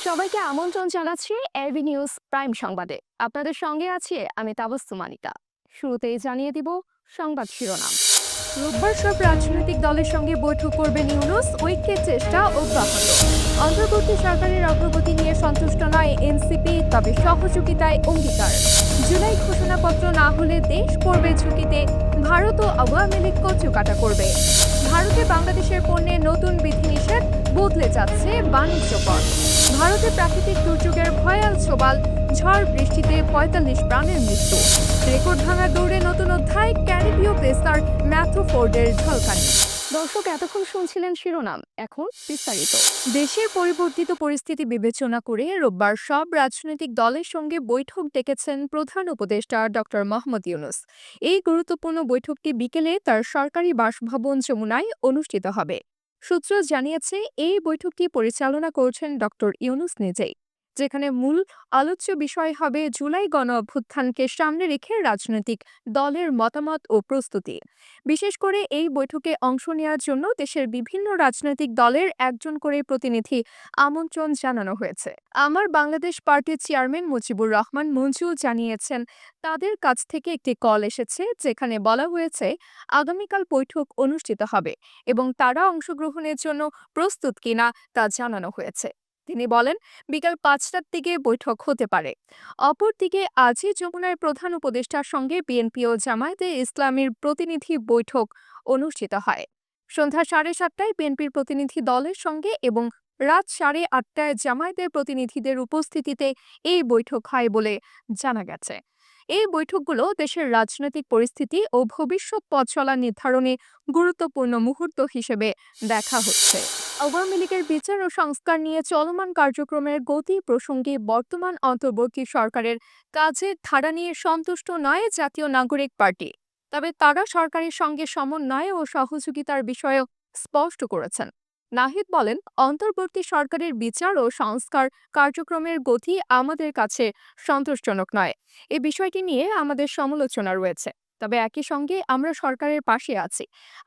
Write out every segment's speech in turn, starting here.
সবাইকে আমন্ত্রণ জানাচ্ছি এবি নিউজ প্রাইম সংবাদে। আপনাদের সঙ্গে আছি আমি তাবস্সুম আনিকা। শুরুতেই জানিয়ে দিব সংবাদ শিরোনাম। রোববার সব রাজনৈতিক দলের সঙ্গে বৈঠক করবেন ইউনূস, ঐক্যের চেষ্টা অব্যাহত। অন্তর্বর্তী সরকারের অগ্রগতি নিয়ে সন্তুষ্ট নয় এনসিপি, তবে সহযোগিতায় অঙ্গীকার। জুলাই ঘোষণাপত্র না হলে দেশ পড়বে ঝুঁকিতে, ভারত ও আওয়ামী লীগ কচুকাটা করবে। ভারতে বাংলাদেশের পণ্যে নতুন বিধিনিষেধ, বদলে যাচ্ছে বাণিজ্য কর। ভারতে প্রাকৃতিক দুর্যোগের ভয়াল ছোবাল, ঝড় বৃষ্টিতে ৪৫ প্রাণের মৃত্যু। রেকর্ড ভাঙা দৌড়ে নতুন অধ্যায়, ক্যারিবীয় পেসার ম্যাথু ফোর্ডের ঝলকানি। দর্শক, এতক্ষণ শুনছিলেন শিরোনাম, এখন বিস্তারিত। দেশের পরিবর্তিত পরিস্থিতি বিবেচনা করে রোববার সব রাজনৈতিক দলের সঙ্গে বৈঠক ডেকেছেন প্রধান উপদেষ্টা ডক্টর মোহাম্মদ ইউনূস। এই গুরুত্বপূর্ণ বৈঠকটি বিকেলে তার সরকারি বাসভবন যমুনায় অনুষ্ঠিত হবে। সূত্র জানিয়েছে, এই বৈঠকটি পরিচালনা করছেন ডক্টর ইউনূস নিজেই, যেখানে মূল আলোচ্য বিষয় হবে জুলাই গণ অভ্যুত্থানকে সামনে রেখে রাজনৈতিক দলের মতামত ও প্রস্তুতি। বিশেষ করে এই বৈঠকে অংশ নেওয়ার জন্য দেশের বিভিন্ন রাজনৈতিক দলের একজন করে প্রতিনিধি আমন্ত্রণ জানানো হয়েছে। আমার বাংলাদেশ পার্টির চেয়ারম্যান মুজিবুর রহমান মঞ্জু জানিয়েছেন, তাদের কাছ থেকে একটি কল এসেছে যেখানে বলা হয়েছে আগামীকাল বৈঠক অনুষ্ঠিত হবে এবং তারা অংশগ্রহণের জন্য প্রস্তুত কিনা তা জানানো হয়েছে। তিনি বলেন, বিকাল ৫টার দিকে বৈঠক হতে পারে। অপরদিকে আজই যমুনায় প্রধান উপদেষ্টার সঙ্গে বিএনপি ও জামায়াতে ইসলামীর প্রতিনিধি বৈঠক অনুষ্ঠিত হয়। সন্ধ্যা ৭:৩০টায় বিএনপির প্রতিনিধি দলের সঙ্গে এবং রাত ৮:৩০টায় জামায়াতের প্রতিনিধিদের উপস্থিতিতে এই বৈঠক হয় বলে জানা গেছে। এই বৈঠকগুলো দেশের রাজনৈতিক পরিস্থিতি ও ভবিষ্যৎ পথ চলা নির্ধারণে গুরুত্বপূর্ণ মুহূর্ত হিসেবে দেখা হচ্ছে। আওয়ামী লীগের বিচার ও সংস্কার নিয়ে চলমান কার্যক্রমের গতি প্রসঙ্গে বর্তমান অন্তর্বর্তী সরকারের কাজের ধারা নিয়ে সন্তুষ্ট নয় জাতীয় নাগরিক পার্টি। তবে তারা সরকারের সঙ্গে সমন্বয় ও সহযোগিতার বিষয়েও স্পষ্ট করেছেন। নাহিদ বলেন, অন্তর্বর্তী সরকারের বিচার ও সংস্কার কার্যক্রমের গতি আমাদের কাছে সন্তোষজনক নয়। এই বিষয়টি নিয়ে আমাদের সমালোচনা রয়েছে। তবে একই সঙ্গে আমরা সরকারের পাশে আছি।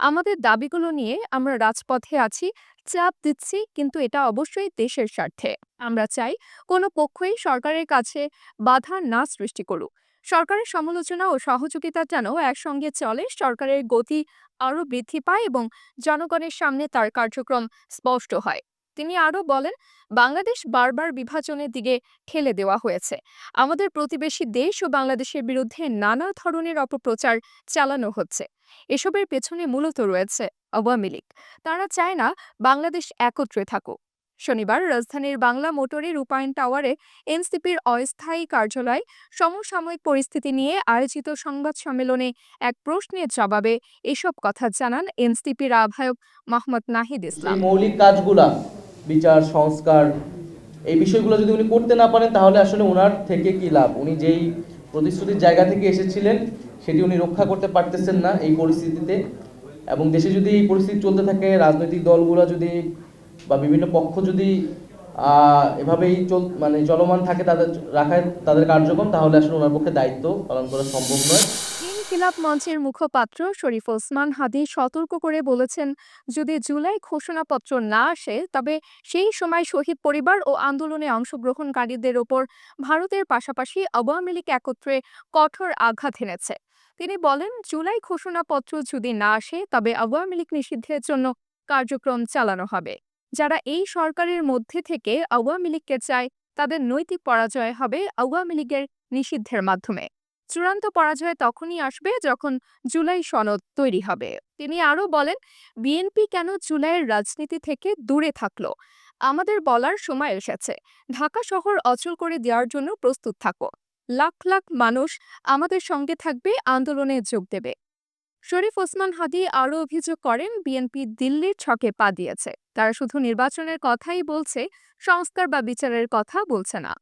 আমাদের দাবিগুলো নিয়ে আমরা রাজপথে আছি, চাপ দিচ্ছি, কিন্তু এটা অবশ্যই দেশের স্বার্থে। আমরা চাই কোনো পক্ষই সরকারের কাছে বাধা না সৃষ্টি করুক। সরকারের সমালোচনা ও সহযোগিতা যেন একসঙ্গে চলে, সরকারের গতি আরও বৃদ্ধি পায় এবং জনগণের সামনে তার কার্যক্রম স্পষ্ট হয়। তিনি আরও বলেন, বাংলাদেশ বারবার বিভাজনের দিকে ঠেলে দেওয়া হয়েছে। আমাদের প্রতিবেশী দেশ ও বাংলাদেশের বিরুদ্ধে নানা ধরনের অপপ্রচার চালানো হচ্ছে। এসবের পেছনে মূলত রয়েছে আওয়ামী লীগ। তারা চায় না বাংলাদেশ একত্রে থাকুক। শনিবার রাজধানীর বাংলা মোটরে রূপায়ণ টাওয়ারে এনসিপির অস্থায়ী কার্যালয় সমসাময়িক পরিস্থিতি নিয়ে আয়োজিত সংবাদ সম্মেলনে এক প্রশ্নের জবাবে এসব কথা জানান এনসিপির আহ্বায়ক মোহাম্মদ নাহিদ যে ইসলাম। মৌলিক কাজগুলা, বিচার সংস্কার, এই বিষয়গুলো যদি উনি করতে না পারেন তাহলে আসলে ওনার থেকে কি লাভ? উনি যেই প্রতিশ্রুতির জায়গা থেকে এসেছিলেন সেটি উনি রক্ষা করতে পারতেছেন না এই পরিস্থিতিতে। এবং দেশে যদি এই পরিস্থিতি চলতে থাকে, রাজনৈতিক দলগুলো যদি বা বিভিন্ন পক্ষ যদি এভাবেই চলমান থাকে তাদের রাখায় তাদের কার্যক্রম, তাহলে আসলে ওনার পক্ষে দায়িত্ব পালন করা সম্ভব নয়। ইনকিলাব মঞ্চের মুখপাত্র শরীফ ওসমান হাদি সতর্ক করে বলেছেন, যদি জুলাই ঘোষণাপত্র না আসে তবে সেই সময় শহীদ পরিবার ও আন্দোলনে অংশগ্রহণকারীদের ওপর ভারতের পাশাপাশি আওয়ামী লীগ একত্রে কঠোর আঘাত হেনেছে। তিনি বলেন, জুলাই ঘোষণাপত্র যদি না আসে তবে আওয়ামী লীগ নিষিদ্ধের জন্য কার্যক্রম চালানো হবে। যারা এই সরকারের মধ্যে থেকে আওয়ামী লীগকে চায় তাদের নৈতিক পরাজয় হবে আওয়ামী লীগের নিষিদ্ধের মাধ্যমে। চূড়ান্ত পরাজয় তখনই আসবে যখন জুলাই সনদ তৈরি হবে। তিনি আরও বলেন, বিএনপি কেন জুলাইয়ের রাজনীতি থেকে দূরে থাকলো? আমাদের বলার সময় এসেছে। ঢাকা শহর অচল করে দেওয়ার জন্য প্রস্তুত থাকো। লাখ লাখ মানুষ আমাদের সঙ্গে থাকবে, আন্দোলনে যোগ দেবে। শরীফ ওসমান হাদি আরও অভিযোগ করেন, বিএনপি দিল্লির ছকে পা দিয়েছে। তারা শুধু নির্বাচনের কথাই বলছে, সংস্কার বা বিচারের কথা বলছে না।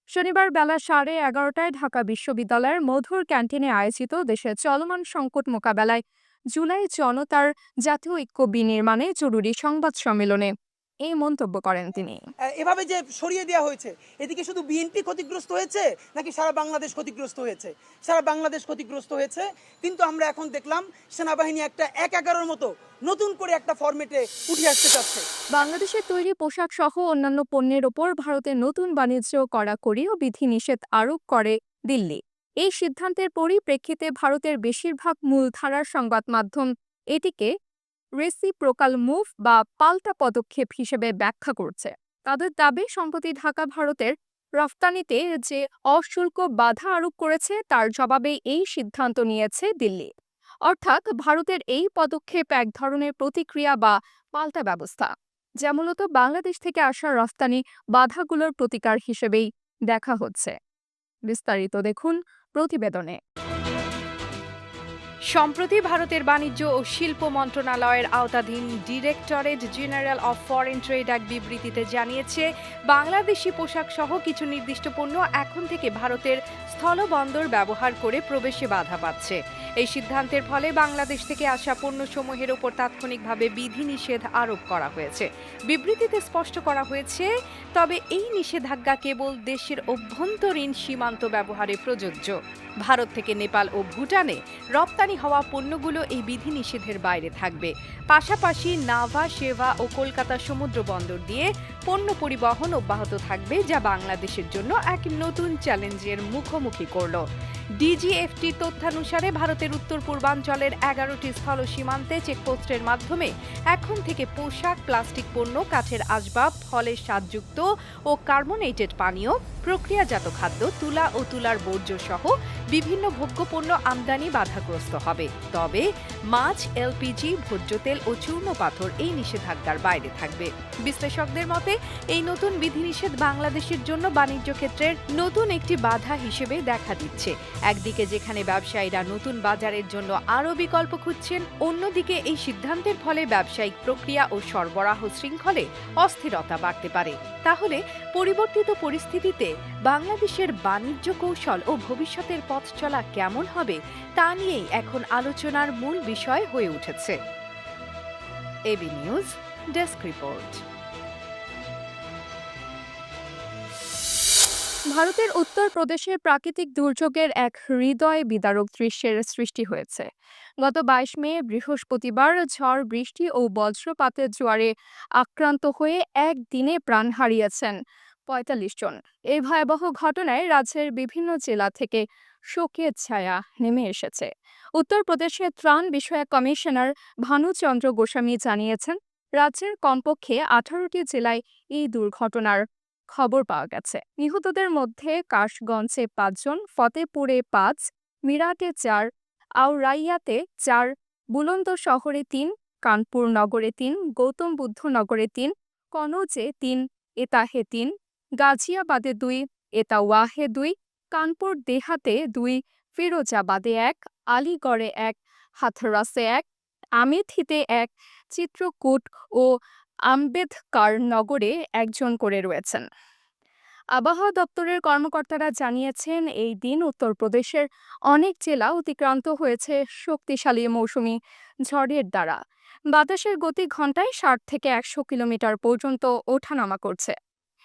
শনিবার বেলা 11:30টায় ঢাকা বিশ্ববিদ্যালয়ের মধুর ক্যান্টিনে আয়োজিত দেশের চলমান সংকট মোকাবেলায় জুলাই জনতার জাতীয় ঐক্য বিনির্মাণে জরুরি সংবাদ সম্মেলনে এই মন্তব্য করেন তিনি। এভাবে যে সরিয়ে দেওয়া হয়েছে, এদিকে শুধু বিএনপি ক্ষতিগ্রস্ত হয়েছে নাকি সারা বাংলাদেশ ক্ষতিগ্রস্ত হয়েছে? সারা বাংলাদেশ ক্ষতিগ্রস্ত হয়েছে। কিন্তু আমরা এখন দেখলাম সেনাবাহিনী একটা ১/১১ মতো নতুন করে একটা ফরম্যাটে উঠে আসতে চাচ্ছে। বাংলাদেশের তৈরি পোশাক সহ অন্যান্য পণ্যের ওপর ভারতের নতুন বাণিজ্য কড়াকড়ি ও বিধিনিষেধ আরোপ করে দিল্লি। এই সিদ্ধান্তের পরিপ্রেক্ষিতে ভারতের বেশিরভাগ মূলধারার সংবাদ মাধ্যম এটিকে রেসিপ্রোকাল মুভ বা পাল্টা পদক্ষেপ হিসেবে ব্যাখ্যা করছে। তাদের দাবি, সম্প্রতি ঢাকা ভারতের রফতানিতে যে অশুল্ক বাধা আরোপ করেছে তার জবাবে এই সিদ্ধান্ত নিয়েছে দিল্লি। অর্থাৎ ভারতের এই পদক্ষেপ এক ধরনের প্রতিক্রিয়া বা পাল্টা ব্যবস্থা, যা মূলত বাংলাদেশ থেকে আসা রফতানি বাধাগুলোর প্রতিকার হিসেবেই দেখা হচ্ছে। বিস্তারিত দেখুন প্রতিবেদনে। সম্প্রতি ভারতের বাণিজ্য ও শিল্প মন্ত্রণালয়ের আওতাধীন directorate general of foreign trade এক বিবৃতিতে জানিয়েছে, বাংলাদেশি পোশাক সহ কিছু নির্দিষ্ট পণ্য এখন থেকে ভারতের স্থলবন্দর ব্যবহার করে প্রবেশে বাধা পাচ্ছে। এই সিদ্ধান্তের ফলে বাংলাদেশ থেকে আসা পণ্যসমূহের উপর তাৎক্ষণিকভাবে বিধিনিষেধ আরোপ করা হয়েছে। বিবৃতিতে স্পষ্ট করা হয়েছে, তবে এই নিষেধাজ্ঞা কেবল দেশের অভ্যন্তরীণ সীমান্ত ব্যবহারে প্রযোজ্য। ভারত থেকে নেপাল ও ভুটানে রপ্তানি হওয়া পণ্যগুলো এই বিধিনিষেধের বাইরে থাকবে। পাশাপাশি নাভা, সেবা ও কলকাতা সমুদ্র বন্দর দিয়ে পণ্য পরিবহন অব্যাহত থাকবে, যা বাংলাদেশের জন্য এক নতুন চ্যালেঞ্জের মুখোমুখি করল। ডিজিএফটির তথ্যানুসারে ভারতের উত্তর পূর্বাঞ্চলের ১১টি স্থল সীমান্তে চেকপোস্টের মাধ্যমে এখন থেকে পোশাক, প্লাস্টিক পণ্য, কাঠের আসবাব, ফলের স্বাদযুক্ত ও কার্বনেটেড পানীয়, প্রক্রিয়াজাত খাদ্য, তুলা ও তুলার বর্জ্য সহ বিভিন্ন ভোগ্যপণ্য আমদানি বাধাগ্রস্ত হবে। তবে মাছ, এলপিজি, ভোজ্য তেল ও চূর্ণ পাথর এই নিষেধাজ্ঞার বাইরে থাকবে। বিশ্লেষকদের মতে এই নতুন বিধিনিষেধ বাংলাদেশের জন্য বাণিজ্য ক্ষেত্রের নতুন একটি বাধা হিসেবে দেখা দিচ্ছে। একদিকে যেখানে ব্যবসায়ীরা নতুন বাজারের জন্য আরও বিকল্প খুঁজছেন, অন্যদিকে এই সিদ্ধান্তের ফলে ব্যবসায়িক প্রক্রিয়া ও সরবরাহ শৃঙ্খলে অস্থিরতা বাড়তে পারে। তাহলে পরিবর্তিত পরিস্থিতিতে বাংলাদেশের বাণিজ্য কৌশল ও ভবিষ্যতের পথ চলা কেমন হবে তা নিয়েই এখন আলোচনার মূল বিষয় হয়ে উঠেছে। AB news desk report. ভারতের উত্তরপ্রদেশে প্রাকৃতিক দুর্যোগের এক হৃদয় বিদারক দৃশ্যের সৃষ্টি হয়েছে। গত ২২ মে বৃহস্পতিবার ঝড় বৃষ্টি ও বজ্রপাতের জোয়ারে আক্রান্ত হয়ে একদিনে প্রাণ হারিয়েছেন ৪৫ জন। এই ভয়াবহ ঘটনায় রাজ্যের বিভিন্ন জেলা থেকে শোকের ছায়া নেমে এসেছে। উত্তরপ্রদেশের ত্রাণ বিষয়ক কমিশনার ভানুচন্দ্র গোস্বামী জানিয়েছেন, রাজ্যের কমপক্ষে ১৮টি জেলায় এই দুর্ঘটনার খবর পাওয়া গেছে। নিহতদের মধ্যে কাশগঞ্জে ৫ জন, ফতেপুরে ৫, মিরাটে ৪, আউরাইয়াতে ৪, বুলন্দশহরে ৩, কানপুর নগরে ৩, গৌতম বুদ্ধ নগরে ৩, কনৌজে ৩, এতাহে ৩, গাজিয়াবাদে ২, এতাওয়াহে ২, কানপুর দেহাতে ২, ফিরোজাবাদে ১, আলিগড়ে ১, হাথরাসে ১, আমেথিতে ১, চিত্রকূট ও আম্বেদকর নগরে ১ জন করে রয়েছেন। আবহাওয়া দপ্তরের কর্মকর্তারা জানিয়েছেন, এই দিন উত্তরপ্রদেশের অনেক জেলা অতিক্রান্ত হয়েছে শক্তিশালী মৌসুমি ঝড়ের দ্বারা। বাতাসের গতি ঘন্টায় ৬০ থেকে ১০০ কিলোমিটার পর্যন্ত ওঠানামা করছে।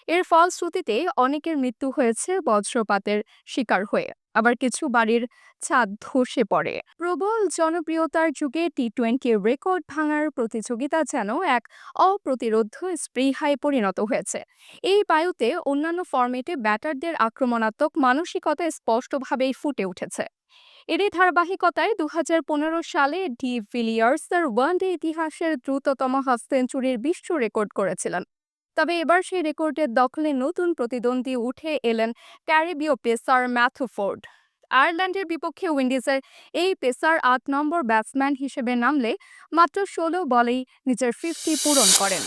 এর ফলশ্রুতিতে অনেকের মৃত্যু হয়েছে বজ্রপাতের শিকার হয়ে, আবার কিছু বাড়ির ছাদ ধসে পড়ে। প্রবল জনপ্রিয়তার যুগে টি-20 রেকর্ড ভাঙার প্রতিযোগিতা যেন এক অপ্রতিরোধ্য স্পৃহায় পরিণত হয়েছে। এই বায়ুতে অন্যান্য ফরম্যাটে ব্যাটারদের আক্রমণাত্মক মানসিকতা স্পষ্টভাবেই ফুটে উঠেছে। এরই ধারাবাহিকতায় ২০১৫ সালে ডি ভিলিয়ার্সের ওয়ানডে ইতিহাসের দ্রুততম হাফ সেঞ্চুরির বিশ্ব রেকর্ড করেছিলেন। তবে এবার সেই রেকর্ডের দখলে নতুন প্রতিদ্বন্দ্বী উঠে এলেন ক্যারিবীয় পেসার ম্যাথু ফোর্ড। আয়ারল্যান্ডের বিপক্ষে উইন্ডিজের এই পেসার ৮ নম্বর ব্যাটসম্যান হিসেবে নামলে মাত্র ১৬ বলেই নিজের 50 পূরণ করেন।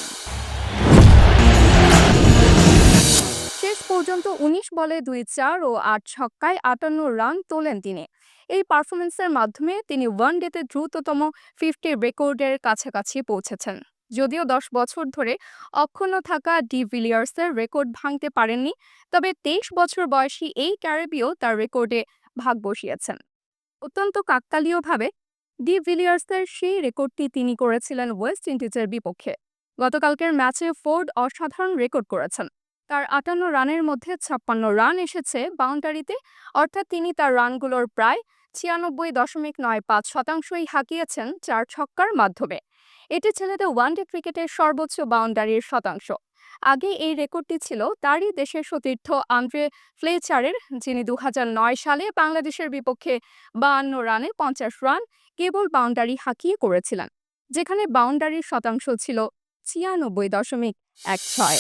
শেষ পর্যন্ত ১৯ বলে ২-৪ ও ৮ ছক্কায় ৫৮ রান তোলেন তিনি। এই পারফরম্যান্সের মাধ্যমে তিনি ওয়ানডেতে দ্রুততম 50 রেকর্ডের কাছাকাছি পৌঁছেছেন। যদিও ১০ বছর ধরে অক্ষুণ্ণ থাকা ডি ভিলিয়ার্সের রেকর্ড ভাঙতে পারেননি, তবে ২৩ বছর বয়সী এই ক্যারিবীয় তার রেকর্ডে ভাগ বসিয়েছেন। অত্যন্ত কাকতালীয়ভাবে ডি ভিলিয়ার্সের সেই রেকর্ডটি তিনি করেছিলেন ওয়েস্ট ইন্ডিজের বিপক্ষে। গতকালকের ম্যাচে ফোর্ড অসাধারণ রেকর্ড করেছেন। তার ৫৮ রানের মধ্যে ৫৬ রান এসেছে বাউন্ডারিতে, অর্থাৎ তিনি তার রানগুলোর প্রায় ৯৬.৯৫%ই হাঁকিয়েছেন ৪ ছক্কার মাধ্যমে। এটি ছেলেদের ওয়ানডে ক্রিকেটের সর্বোচ্চ বাউন্ডারির শতাংশ। আগে এই রেকর্ডটি ছিল তারই দেশের সতীর্থ আন্দ্রে ফ্লেচারের, যিনি ২০০৯ সালে বাংলাদেশের বিপক্ষে ৫২ রানে ৫০ রান কেবল বাউন্ডারি হাঁকিয়ে করেছিলেন, যেখানে বাউন্ডারির শতাংশ ছিল ৯৬.১৬।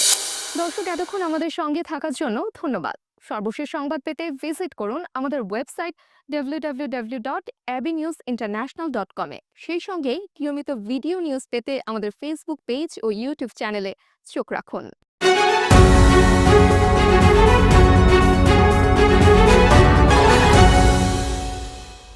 দর্শক, এতক্ষণ আমাদের সঙ্গে থাকার জন্য ধন্যবাদ। সর্বশেষ সংবাদ পেতে ভিজিট করুন আমাদের ওয়েবসাইট www.abnewsinternational.com এ। সেই সঙ্গে নিয়মিত ভিডিও নিউজ পেতে আমাদের ফেসবুক পেজ ও ইউটিউব চ্যানেলে চোখ রাখুন।